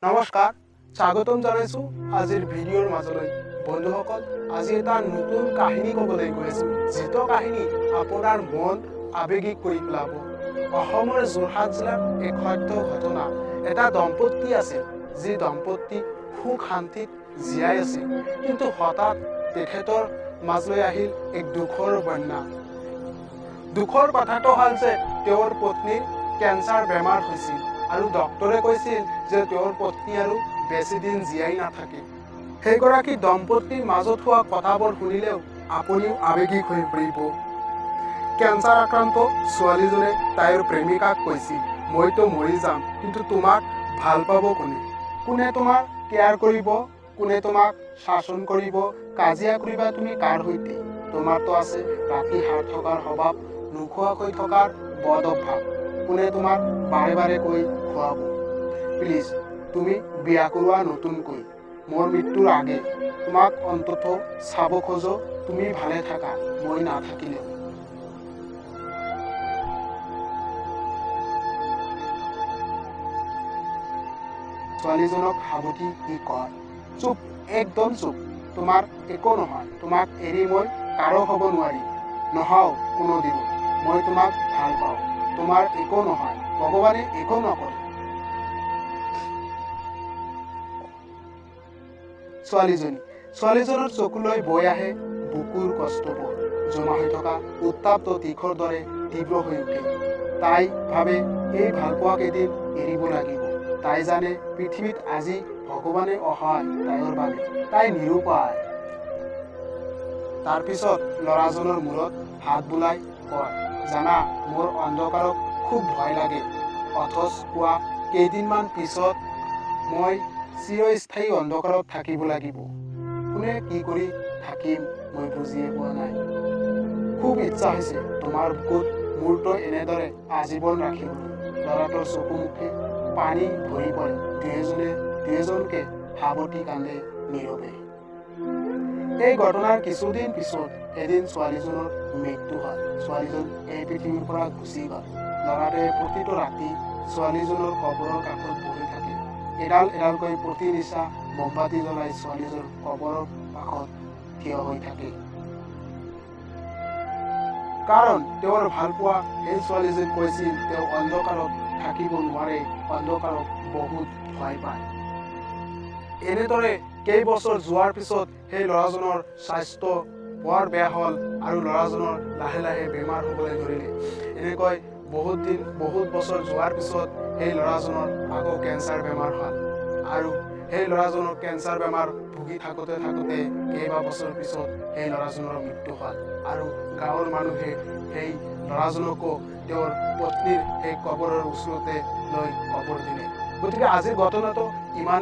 নমস্কাৰ, স্বাগতম জানাইছো আজিৰ ভিডিঅ'ৰ মাজলৈ। বন্ধুসকল, আজি এটা নতুন কাহিনী ক'বলৈ গৈ আছো, যিটো কাহিনী আপোনাৰ মন আৱেগিক কৰি পেলাব। অসমৰ যোৰহাট জিলাৰ এক সত্য ঘটনা। এটা দম্পতি আছিল, যি দম্পতি সুখ শান্তিত জীয়াই আছিল, কিন্তু হঠাৎ তেখেতৰ মাজলৈ আহিল এক দুখৰ বন্যা। দুখৰ কথাটো হ'ল যে তেওঁৰ পত্নীৰ কেঞ্চাৰ বেমাৰ হৈছিল আৰু ডক্টৰে কৈছিল যে তেওঁৰ পত্নী আৰু বেছি দিন জীয়াই নাথাকে। সেইগৰাকী দম্পতিৰ মাজত হোৱা কথাবোৰ শুনিলেও আপুনিও আৱেগিক হৈ পৰিব। কেঞ্চাৰ আক্ৰান্ত ছোৱালীজনে তাইৰ প্ৰেমিকাক কৈছিল, মইতো মৰি যাম, কিন্তু তোমাক ভাল পাব কোনে? কোনে তোমাক কেয়াৰ কৰিব? কোনে তোমাক শাসন কৰিব? কাজিয়া কৰিবা তুমি কাৰ সৈতে? তোমাৰতো আছে ৰাতি সাৰ থকাৰ স্বভাৱ, নোখোৱাকৈ থকাৰ বদ অভ্যাস। কোনে তোমাক বাৰে বাৰে কৈ খুৱাব? প্লিজ তুমি বিয়া কৰোৱা নতুনকৈ, মোৰ মৃত্যুৰ আগে। তোমাক অন্তত চাব খোজো, তুমি ভালে থাকা, মই নাথাকিলেও। ছোৱালীজনক সাবতি কি কয়, চুপ, একদম চুপ, তোমাৰ একো নহয়, তোমাক এৰি মই কাৰো হ'ব নোৱাৰিম, নহও কোনোদিনো। মই তোমাক ভাল পাওঁ, তোমাৰ একো নহয়, ভগৱানে একো নকৰে। ছোৱালীজনৰ চকুলৈ বৈ আহে বুকুৰ কষ্টবোৰ, জমা হৈ থকা উত্তাপ্ত তীখৰ দৰে তীব্ৰ হৈ উঠে। তাই ভাবে এই ভালপোৱা কেইদিন এৰিব লাগিব। তাই জানে পৃথিৱীত আজি ভগৱানে অসহায় তাইৰ বাবে, তাই নিৰুপায়। তাৰপিছত ল'ৰাজনৰ মূৰত হাত বুলাই কয়, জানা, মোৰ অন্ধকাৰক খুব ভয় লাগে, অথচ কোৱা কেইদিনমান পিছত মই চিৰস্থায়ী অন্ধকাৰত থাকিব লাগিব। কোনে কি কৰি থাকিম মই বুজিয়ে পোৱা নাই। খুব ইচ্ছা হৈছে তোমাৰ বুকুত মূৰটো এনেদৰে আজীৱন ৰাখিবলৈ। ল'ৰাটোৰ চকু মুখে পানী ভৰি পৰে, দুয়োজনকে সাবতি কান্দে নীৰৱে। এই ঘটনাৰ কিছুদিন পিছত এদিন ছোৱালীজনৰ মৃত্যু হয়। ছোৱালীজন এই পৃথিৱীৰ পৰা গুচি গ'ল। ল'ৰাটোৱে প্ৰতিটো ৰাতি ছোৱালীজনৰ কবৰৰ কাষত বহি থাকে, এডাল এডালকৈ প্ৰতি নিশা মমবাতি জ্বলাই ছোৱালীজনৰ কবৰৰ কাষত থিয় হৈ থাকে। কাৰণ তেওঁৰ ভালপোৱা সেই ছোৱালীজনী কৈছিল তেওঁ অন্ধকাৰত থাকিব নোৱাৰে, অন্ধকাৰক বহুত ভয় পায়। এনেদৰে কেইবছৰ যোৱাৰ পিছত সেই ল'ৰাজনৰ স্বাস্থ্য বৰ বেয়া হ'ল আৰু ল'ৰাজনৰ লাহে লাহে বেমাৰ হ'বলৈ ধৰিলে। এনেকৈ বহুত বছৰ যোৱাৰ পিছত সেই ল'ৰাজনৰ আকৌ কেঞ্চাৰ বেমাৰ হ'ল আৰু সেই ল'ৰাজনৰ কেঞ্চাৰ বেমাৰ ভুগি থাকোঁতে কেইবা বছৰ পিছত সেই ল'ৰাজনৰ মৃত্যু হ'ল আৰু গাঁৱৰ মানুহে সেই ল'ৰাজনকো তেওঁৰ পত্নীৰ সেই কবৰৰ ওচৰতে লৈ কবৰ দিলে। গতিকে আজিৰ ঘটনাটো ইমান